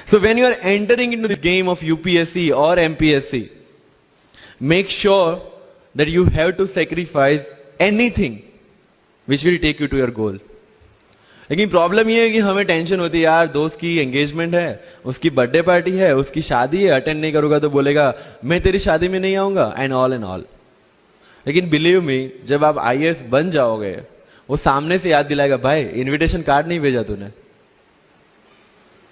So when you are entering into this game of UPSC or MPSC, make sure that you have to sacrifice anything which will take you to your goal. लेकिन problem ये है कि हमें tension होती है, यार दोस्त की एंगेजमेंट है, उसकी बर्थडे पार्टी है, उसकी शादी है, अटेंड नहीं करूंगा तो बोलेगा मैं तेरी शादी में नहीं आऊंगा, एंड ऑल. लेकिन बिलीव मी, जब आप आईएएस बन जाओगे, वो सामने से याद दिलाएगा, भाई इनविटेशन कार्ड नहीं भेजा तूने.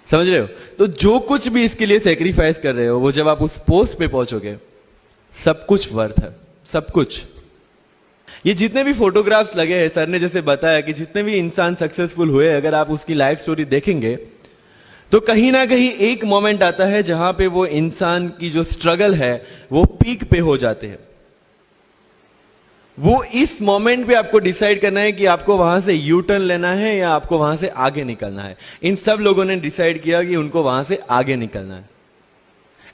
समझ रहे हो? तो जो कुछ भी इसके लिए सेक्रीफाइस कर रहे हो, वो जब आप उस पोस्ट पे पहुंचोगे, सब कुछ वर्थ है, सब कुछ. ये जितने भी फोटोग्राफ्स लगे हैं, सर ने जैसे बताया कि जितने भी इंसान सक्सेसफुल हुए, अगर आप उसकी लाइफ स्टोरी देखेंगे तो कहीं ना कहीं एक मोमेंट आता है जहां पे वो इंसान की जो स्ट्रगल है वो पीक पे हो जाते हैं. वो इस मोमेंट पे आपको डिसाइड करना है कि आपको वहां से यू टर्न लेना है या आपको वहां से आगे निकलना है. इन सब लोगों ने डिसाइड किया कि उनको वहां से आगे निकलना है.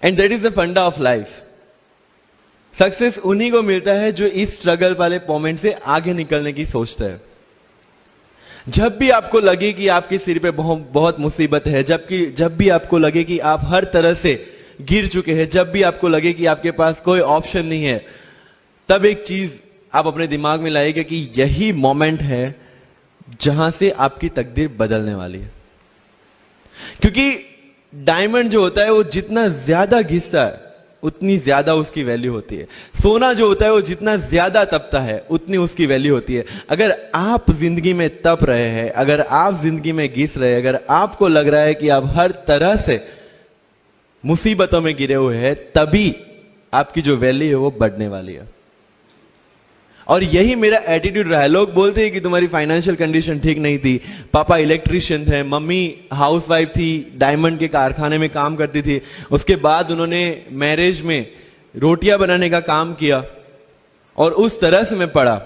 एंड दैट इज द फंडा ऑफ लाइफ. सक्सेस उन्हीं को मिलता है जो इस स्ट्रगल वाले मोमेंट से आगे निकलने की सोचता है. जब भी आपको लगे कि आपके सिर पे बहुत मुसीबत है, जब भी आपको लगे कि आप हर तरह से गिर चुके हैं, जब भी आपको लगे कि आपके पास कोई ऑप्शन नहीं है, तब एक चीज आप अपने दिमाग में लाइएगा कि यही मोमेंट है जहां से आपकी तकदीर बदलने वाली है. क्योंकि डायमंड जो होता है वो जितना ज्यादा घिसता है उतनी ज्यादा उसकी वैल्यू होती है. सोना जो होता है वो जितना ज्यादा तपता है उतनी उसकी वैल्यू होती है. अगर आप जिंदगी में तप रहे हैं, अगर आप जिंदगी में घिस रहे हैं, अगर आपको लग रहा है कि आप हर तरह से मुसीबतों में गिरे हुए हैं, तभी आपकी जो वैल्यू है वो बढ़ने वाली है. और यही मेरा एटीट्यूड रहा है. लोग बोलते हैं कि तुम्हारी फाइनेंशियल कंडीशन ठीक नहीं थी, पापा इलेक्ट्रिशियन थे, मम्मी हाउसवाइफ थी, डायमंड के कारखाने में काम करती थी, उसके बाद उन्होंने मैरिज में रोटियां बनाने का काम किया और उस तरह से मैं पढ़ा.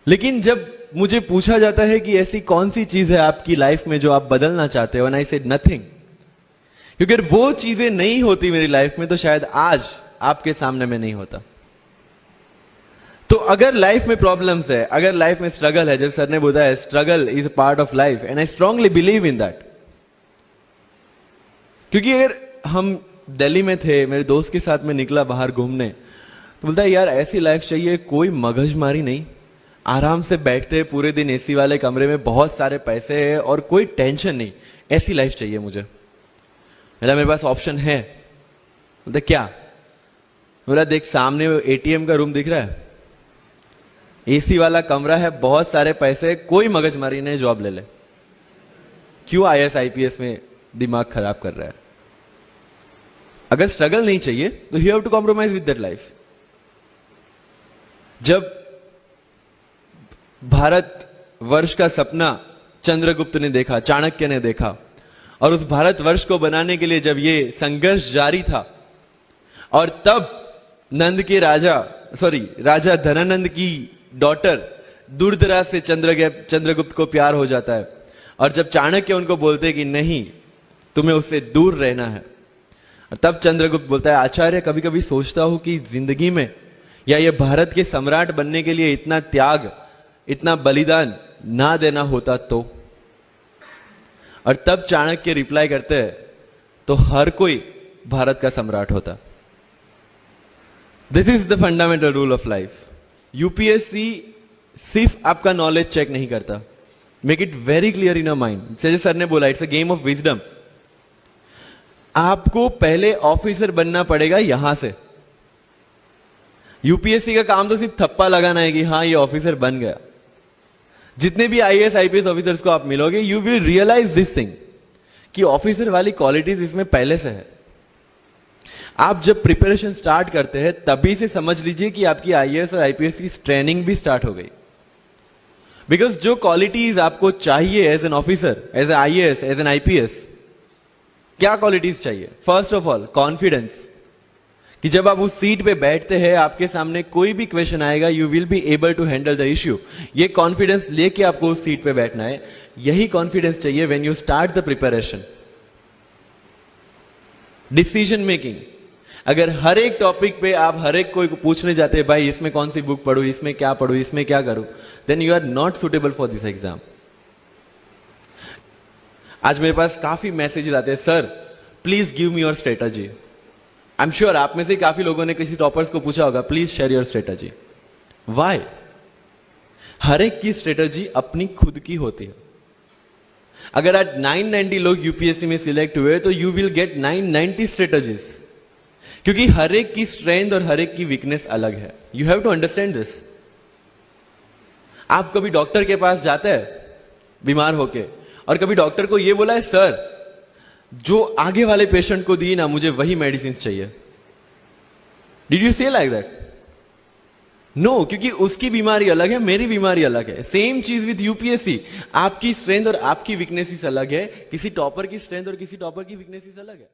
लेकिन जब मुझे पूछा जाता है कि ऐसी कौन सी चीज है आपकी लाइफ में जो आप बदलना चाहते हो, एंड आई सेड नथिंग. क्योंकि अगर वो चीजें नहीं होती मेरी लाइफ में तो शायद आज आपके सामने में नहीं होता. तो अगर लाइफ में प्रॉब्लम्स है, अगर लाइफ में स्ट्रगल है, जैसे सर ने बताया struggle is a part of life, and I strongly believe in that. क्योंकि अगर हम दिल्ली में थे, मेरे दोस्त के साथ में निकला बाहर घूमने, तो बोलता है यार ऐसी लाइफ चाहिए, कोई मगजमारी नहीं, आराम से बैठते हैं पूरे दिन एसी वाले कमरे में, बहुत सारे पैसे है और कोई टेंशन नहीं, ऐसी लाइफ चाहिए मुझे. मेरे पास ऑप्शन है. बोलते क्या? बोला देख सामने एटीएम का रूम दिख रहा है, एसी वाला कमरा है, बहुत सारे पैसे, कोई मगजमारी नहीं, जॉब ले ले. क्यों आईएएस आईपीएस में दिमाग खराब कर रहा है? अगर स्ट्रगल नहीं चाहिए तो you have to compromise with that life. जब भारत वर्ष का सपना चंद्रगुप्त ने देखा, चाणक्य ने देखा, और उस भारत वर्ष को बनाने के लिए जब ये संघर्ष जारी था, और तब राजा धनानंद की डॉटर दुर्धरा से चंद्रगुप्त को प्यार हो जाता है. और जब चाणक्य उनको बोलते कि नहीं, तुम्हें उससे दूर रहना है, तब चंद्रगुप्त बोलता है आचार्य, कभी कभी सोचता हूं कि जिंदगी में या ये भारत के सम्राट बनने के लिए इतना त्याग, इतना बलिदान ना देना होता तो. और तब चाणक्य रिप्लाई करते हैं तो हर कोई भारत का सम्राट होता. This is the fundamental rule of life. UPSC सिर्फ आपका नॉलेज चेक नहीं करता. Make it very clear in your mind. जैसे सर ने बोला, it's a game of wisdom. आपको पहले ऑफिसर बनना पड़ेगा यहां से. यूपीएससी का काम तो सिर्फ थप्पा लगाना है कि हाँ ये ऑफिसर बन गया. जितने भी आईएएस आईपीएस ऑफिसर्स को आप मिलोगे, you will realize this thing कि ऑफिसर वाली क्वालिटीज इसमें पहले से है. आप जब प्रिपरेशन स्टार्ट करते हैं तभी से समझ लीजिए कि आपकी आईएएस और आईपीएस की ट्रेनिंग भी स्टार्ट हो गई. बिकॉज जो क्वालिटीज आपको चाहिए as an officer, as an IAS, as an IPS, क्या क्वालिटीज चाहिए? फर्स्ट ऑफ ऑल कॉन्फिडेंस, कि जब आप उस सीट पे बैठते हैं, आपके सामने कोई भी क्वेश्चन आएगा, you will be able to handle the issue. ये कॉन्फिडेंस लेके आपको उस सीट पे बैठना है. यही कॉन्फिडेंस चाहिए when you start the preparation. Decision making, अगर हर एक टॉपिक पे आप हर एक कोई को पूछने जाते हैं भाई इसमें कौन सी बुक पढ़ूं, इसमें क्या पढ़ूं, इसमें क्या करूं, then you are not suitable for this exam. आज मेरे पास काफी मैसेजेस आते हैं, sir please give me your strategy. I am sure आप में से काफी लोगों ने किसी टॉपर्स को पूछा होगा, please share your strategy. Why? हर एक की स्ट्रेटजी अपनी खुद की होती है। अगर आज 990 लोग यूपीएससी में सिलेक्ट हुए तो यू विल गेट 990 स्ट्रेटजीज, क्योंकि हर एक की स्ट्रेंथ और हर एक की वीकनेस अलग है। You have to understand this. आप कभी डॉक्टर के पास जाते हैं बीमार होके, और कभी डॉक्टर को यह बोला है, सर जो आगे वाले पेशेंट को दी ना, मुझे वही मेडिसिन चाहिए। डिड यू से लाइक दैट? नो, क्योंकि उसकी बीमारी अलग है, मेरी बीमारी अलग है। सेम चीज विद यूपीएससी, आपकी स्ट्रेंथ और आपकी वीकनेसेस अलग है, किसी टॉपर की स्ट्रेंथ और किसी टॉपर की वीकनेसेस अलग है।